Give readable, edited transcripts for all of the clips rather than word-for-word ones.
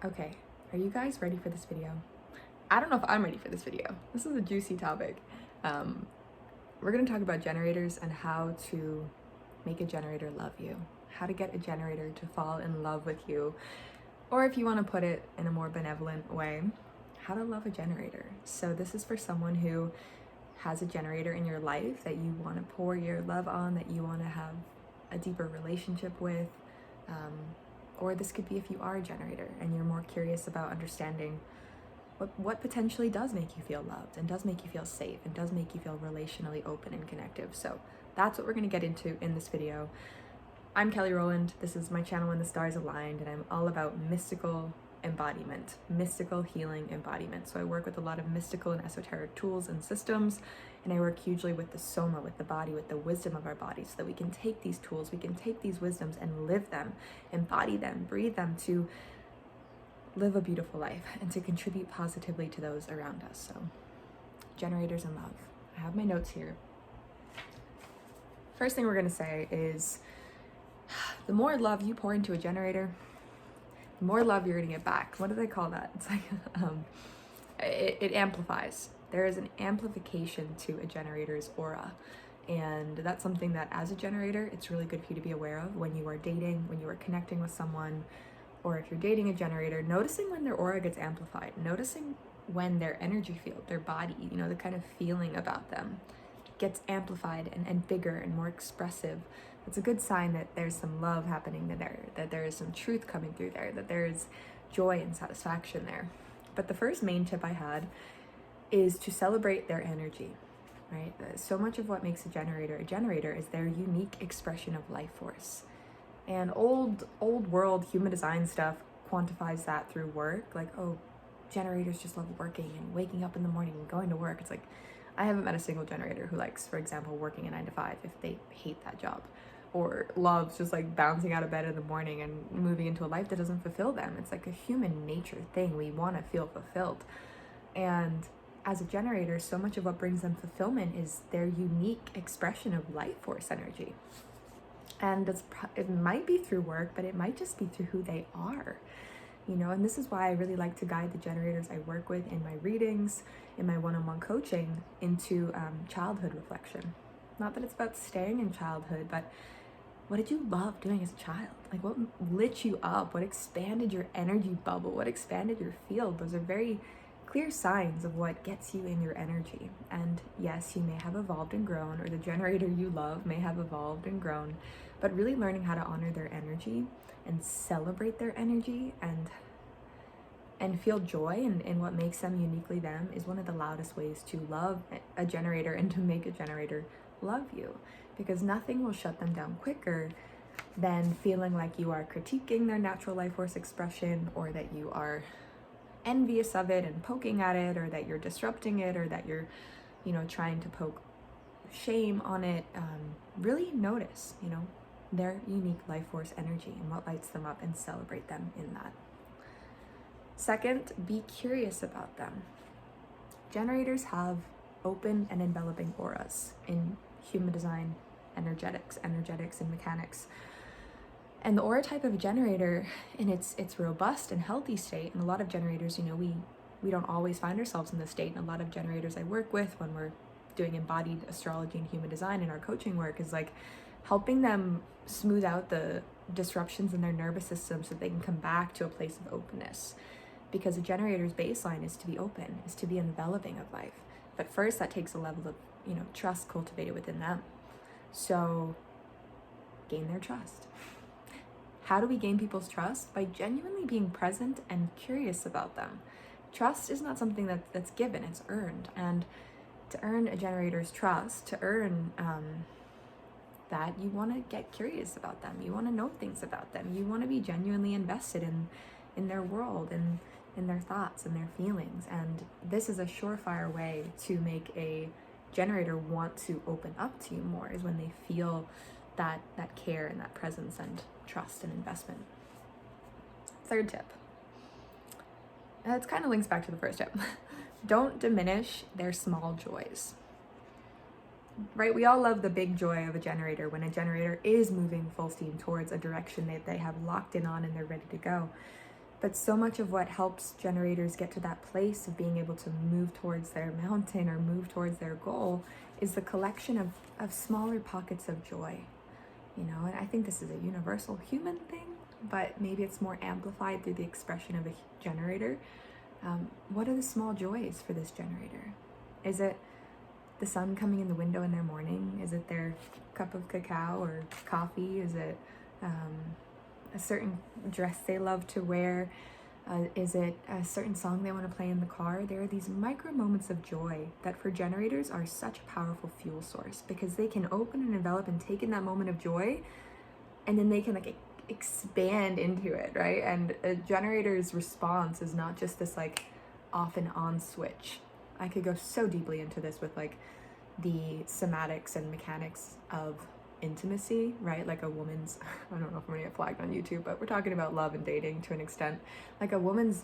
Okay, are you guys ready for this video? I don't know if I'm ready for this video. This is a juicy topic. We're gonna talk about generators and how to make a generator love you, how to get a generator to fall in love with you, or if you want to put it in a more benevolent way, how to love a generator. So this is for someone who has a generator in your life that you want to pour your love on, that you want to have a deeper relationship with. Or this could be if you are a generator and you're more curious about understanding what potentially does make you feel loved and does make you feel safe and does make you feel relationally open and connective. So that's what we're going to get into in this video. I'm Kelly Rowland. This is my channel When the Stars Aligned, and I'm all about mystical embodiment, mystical healing embodiment. So I work with a lot of mystical and esoteric tools and systems, and I work hugely with the soma, with the body, with the wisdom of our body, so that we can take these tools, we can take these wisdoms and live them, embody them, breathe them to live a beautiful life and to contribute positively to those around us. So generators and love. I have my notes here. First thing we're going to say is the more love you pour into a generator, the more love you're going to get back. What do they call that? It's like it amplifies. There is an amplification to a generator's aura. And that's something that as a generator, it's really good for you to be aware of when you are dating, when you are connecting with someone, or if you're dating a generator, noticing when their aura gets amplified, noticing when their energy field, their body, you know, the kind of feeling about them gets amplified and bigger and more expressive. It's a good sign that there's some love happening there, that there is some truth coming through there, that there is joy and satisfaction there. But the first main tip I had is to celebrate their energy, right? So much of what makes a generator is their unique expression of life force. And old world human design stuff quantifies that through work. Like, oh, generators just love working and waking up in the morning and going to work. It's like, I haven't met a single generator who likes, for example, working a 9 to 5 if they hate that job, or loves just like bouncing out of bed in the morning and moving into a life that doesn't fulfill them. It's like a human nature thing. We want to feel fulfilled. And as a generator, so much of what brings them fulfillment is their unique expression of life force energy. And it might be through work, but it might just be through who they are, you know. And this is why I really like to guide the generators I work with in my readings, in my one-on-one coaching, into childhood reflection. Not that it's about staying in childhood, but what did you love doing as a child? Like, what lit you up? What expanded your energy bubble? What expanded your field? Those are very clear signs of what gets you in your energy. And yes, you may have evolved and grown, or the generator you love may have evolved and grown, but really learning how to honor their energy and celebrate their energy and feel joy in what makes them uniquely them is one of the loudest ways to love a generator and to make a generator love you, because nothing will shut them down quicker than feeling like you are critiquing their natural life force expression, or that you are envious of it and poking at it, or that you're disrupting it, or that you're, you know, trying to poke shame on it. Really notice, you know, their unique life force energy and what lights them up, and celebrate them in that. Second, be curious about them. Generators have open and enveloping auras in human design, energetics and mechanics. And the aura type of a generator in its robust and healthy state, and a lot of generators, you know, we don't always find ourselves in this state, and a lot of generators I work with when we're doing embodied astrology and human design in our coaching work is like helping them smooth out the disruptions in their nervous system so they can come back to a place of openness. Because a generator's baseline is to be open, is to be enveloping of life. But first, that takes a level of, you know, trust cultivated within them. So gain their trust. How do we gain people's trust? By genuinely being present and curious about them. Trust is not something that's given, it's earned. And to earn a generator's trust, to earn that, you want to get curious about them. You want to know things about them. You want to be genuinely invested in their world and in their thoughts and their feelings. And this is a surefire way to make a generator want to open up to you more, is when they feel that care and that presence and trust and investment. Third tip. It kind of links back to the first tip. Don't diminish their small joys. Right? We all love the big joy of a generator when a generator is moving full steam towards a direction that they have locked in on and they're ready to go. But so much of what helps generators get to that place of being able to move towards their mountain or move towards their goal is the collection of smaller pockets of joy. And I think this is a universal human thing, but maybe it's more amplified through the expression of a generator. What are the small joys for this generator? Is it the sun coming in the window in their morning? Is it their cup of cacao or coffee? Is it a certain dress they love to wear? Is it a certain song they want to play in the car? There are these micro moments of joy that for generators are such a powerful fuel source, because they can open and envelop and take in that moment of joy, and then they can like expand into it, right? And a generator's response is not just this like off and on switch. I could go so deeply into this with like the somatics and mechanics of intimacy, right? Like a woman's, I don't know if I'm gonna get flagged on YouTube, but we're talking about love and dating to an extent. Like a woman's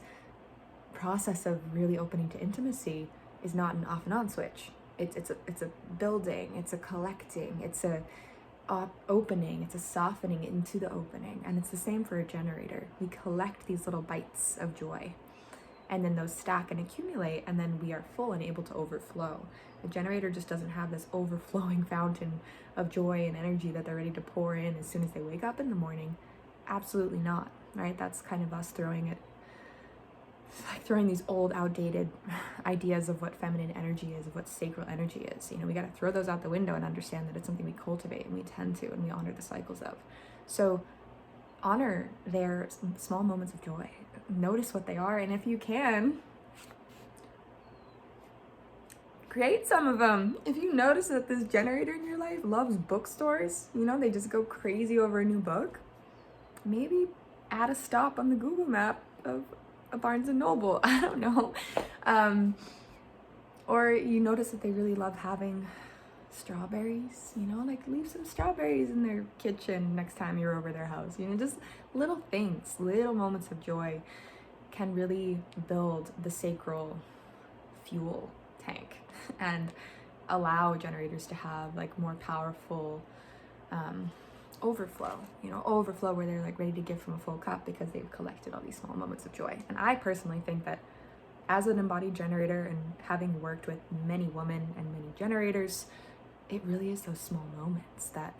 process of really opening to intimacy is not an off and on switch. It's a building, it's a collecting, it's a opening, it's a softening into the opening. And it's the same for a generator. We collect these little bites of joy, and then those stack and accumulate, and then we are full and able to overflow. A generator just doesn't have this overflowing fountain of joy and energy that they're ready to pour in as soon as they wake up in the morning. Absolutely not, right? That's kind of us throwing these old, outdated ideas of what feminine energy is, of what sacral energy is. We got to throw those out the window and understand that it's something we cultivate and we tend to, and we honor the cycles of. So honor their small moments of joy. Notice what they are, and if you can, create some of them. If you notice that this generator in your life loves bookstores, they just go crazy over a new book, maybe add a stop on the Google map of a Barnes and Noble. I don't know. Or you notice that they really love having strawberries, like leave some strawberries in their kitchen next time you're over their house. Just little things, little moments of joy can really build the sacral fuel tank and allow generators to have like more powerful overflow where they're like ready to give from a full cup because they've collected all these small moments of joy. And I personally think that as an embodied generator, and having worked with many women and many generators, it really is those small moments that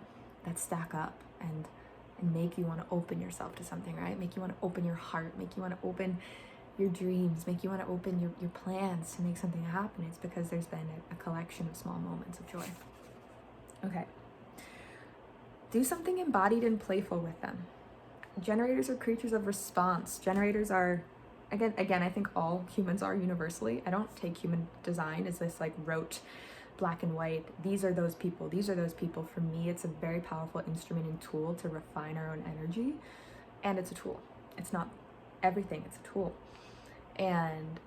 stack up and make you want to open yourself to something, right? Make you want to open your heart, make you want to open your dreams, make you want to open your plans to make something happen. It's because there's been a collection of small moments of joy. Okay. Do something embodied and playful with them. Generators are creatures of response. Generators are, again, I think all humans are universally. I don't take human design as this like rote black and white. These are those people. These are those people. For me, it's a very powerful instrument and tool to refine our own energy. And it's a tool. It's not everything. It's a tool. And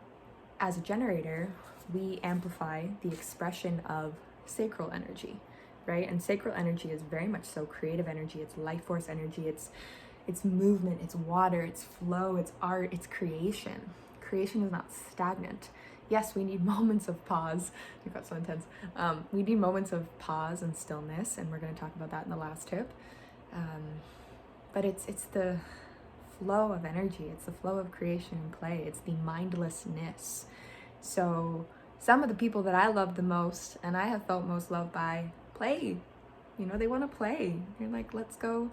as a generator, we amplify the expression of sacral energy, right? And sacral energy is very much so creative energy. It's life force energy. It's movement. It's water. It's flow. It's art. It's creation. Creation is not stagnant. Yes, we need moments of pause. It got so intense. We need moments of pause and stillness, and we're going to talk about that in the last tip. But it's the flow of energy. It's the flow of creation and play. It's the mindlessness. So some of the people that I love the most and I have felt most loved by play. They want to play. They're like, let's go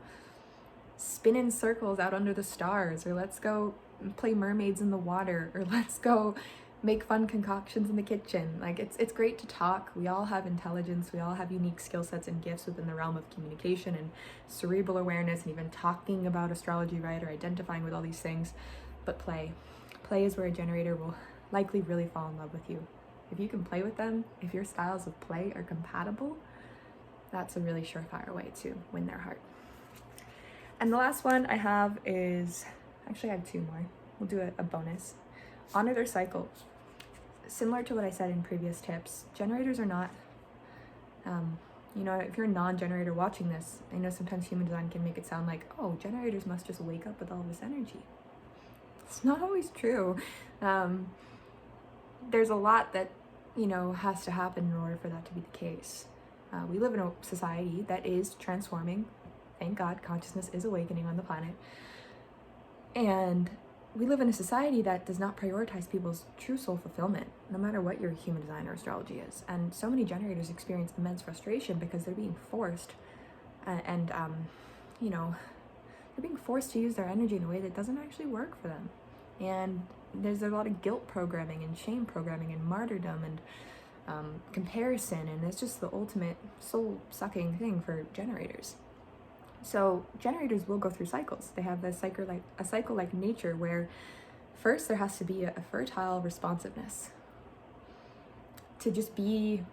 spin in circles out under the stars, or let's go play mermaids in the water, or let's go make fun concoctions in the kitchen. Like it's great to talk. We all have intelligence. We all have unique skill sets and gifts within the realm of communication and cerebral awareness, and even talking about astrology, right, or identifying with all these things. But play is where a generator will likely really fall in love with you. If you can play with them, if your styles of play are compatible, that's a really surefire way to win their heart. And the last one I have is, actually I have two more. We'll do a bonus. Honor their cycle. Similar to what I said in previous tips, generators are not, if you're a non-generator watching this, I know sometimes human design can make it sound like, oh, generators must just wake up with all this energy. It's not always true. There's a lot that, has to happen in order for that to be the case. We live in a society that is transforming. Thank God, consciousness is awakening on the planet. And we live in a society that does not prioritize people's true soul fulfillment, no matter what your human design or astrology is. And so many generators experience immense frustration because they're being forced and you know, they're being forced to use their energy in a way that doesn't actually work for them. And there's a lot of guilt programming and shame programming and martyrdom and comparison, and it's just the ultimate soul-sucking thing for generators. So generators will go through cycles. They have a cycle-like nature where first there has to be a fertile responsiveness to just be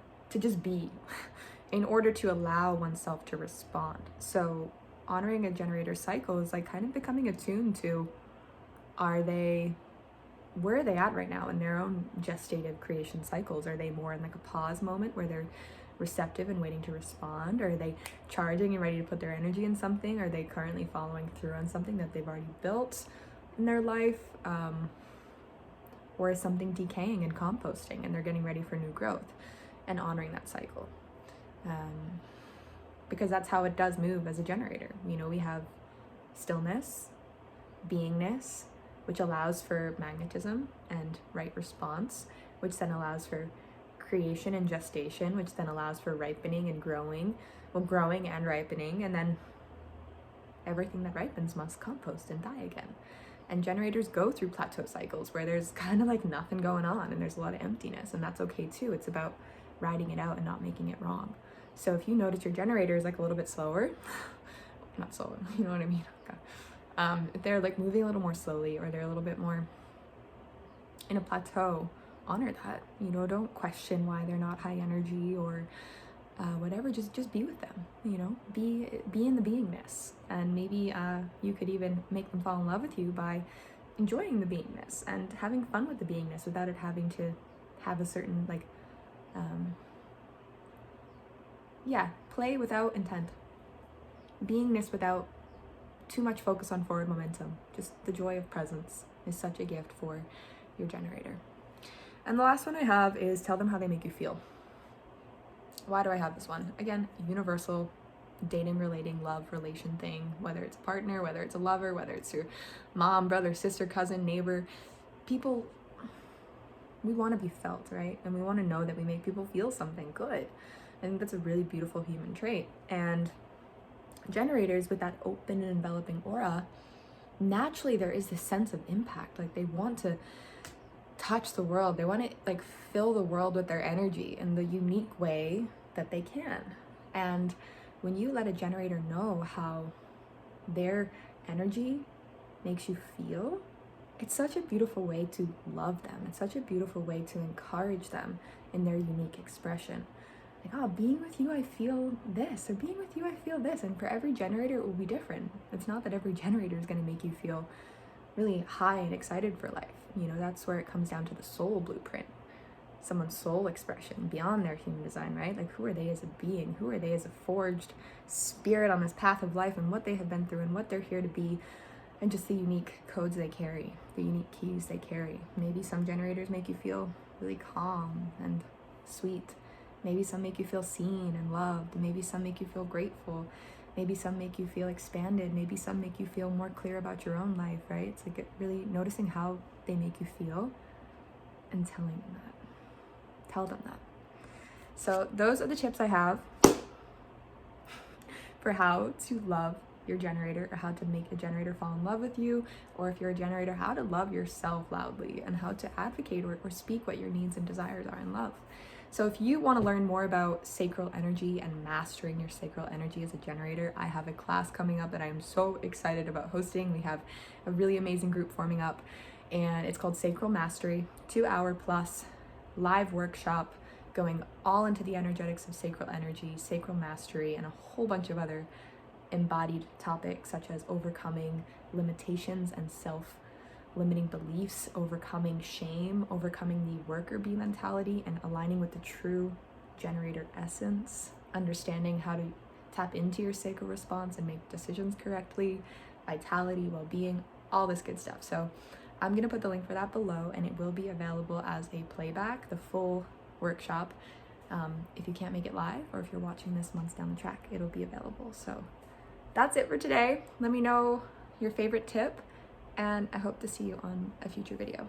in order to allow oneself to respond. So honoring a generator cycle is like kind of becoming attuned to, where are they at right now in their own gestative creation cycles? Are they more in like a pause moment where they're receptive and waiting to respond? Or are they charging and ready to put their energy in something? Are they currently following through on something that they've already built in their life? Or is something decaying and composting and they're getting ready for new growth, and honoring that cycle? Because that's how it does move as a generator. You know, we have stillness, beingness, which allows for magnetism and right response, which then allows for creation and gestation, which then allows for ripening and growing and ripening, and then everything that ripens must compost and die again. And generators go through plateau cycles where there's kind of like nothing going on and there's a lot of emptiness, and that's okay too. It's about riding it out and not making it wrong. So if you notice your generator is like a little bit slower, not slower, you know what I mean? Okay. If they're like moving a little more slowly, or they're a little bit more in a plateau, honor that. You know, don't question why they're not high energy or whatever. Just be with them. You know, be in the beingness, and maybe you could even make them fall in love with you by enjoying the beingness and having fun with the beingness without it having to have a certain like play without intent, beingness without too much focus on forward momentum. Just the joy of presence is such a gift for your generator. And the last one I have is tell them how they make you feel. Why do I have this one? Again, universal dating, relating, love, relation thing, whether it's a partner, whether it's a lover, whether it's your mom, brother, sister, cousin, neighbor. People, we want to be felt, right? And we want to know that we make people feel something good. I think that's a really beautiful human trait. And generators with that open and enveloping aura, naturally there is this sense of impact. Like they want to touch the world. They want to like fill the world with their energy in the unique way that they can. And when you let a generator know how their energy makes you feel, it's such a beautiful way to love them. It's such a beautiful way to encourage them in their unique expression. Like, oh, being with you, I feel this, or being with you, I feel this. And for every generator, it will be different. It's not that every generator is going to make you feel really high and excited for life. You know, that's where it comes down to the soul blueprint, someone's soul expression beyond their human design, right? Like, who are they as a being? Who are they as a forged spirit on this path of life, and what they have been through and what they're here to be, and just the unique codes they carry, the unique keys they carry. Maybe some generators make you feel really calm and sweet. Maybe some make you feel seen and loved. Maybe some make you feel grateful. Maybe some make you feel expanded. Maybe some make you feel more clear about your own life, right? It's like really noticing how they make you feel and telling them that. Tell them that. So those are the tips I have for how to love your generator, or how to make a generator fall in love with you, or if you're a generator, how to love yourself loudly and how to advocate or speak what your needs and desires are in love. So if you want to learn more about sacral energy and mastering your sacral energy as a generator, I have a class coming up that I'm so excited about hosting. We have a really amazing group forming up, and it's called Sacral Mastery, 2-hour plus live workshop going all into the energetics of sacral energy, sacral mastery, and a whole bunch of other embodied topics such as overcoming limitations and self-limiting beliefs, overcoming shame, overcoming the worker bee mentality, and aligning with the true generator essence, understanding how to tap into your sacral response and make decisions correctly, vitality, well-being, all this good stuff. So I'm going to put the link for that below, and it will be available as a playback, the full workshop. If you can't make it live, or if you're watching this months down the track, it'll be available. So that's it for today. Let me know your favorite tip and I hope to see you on a future video.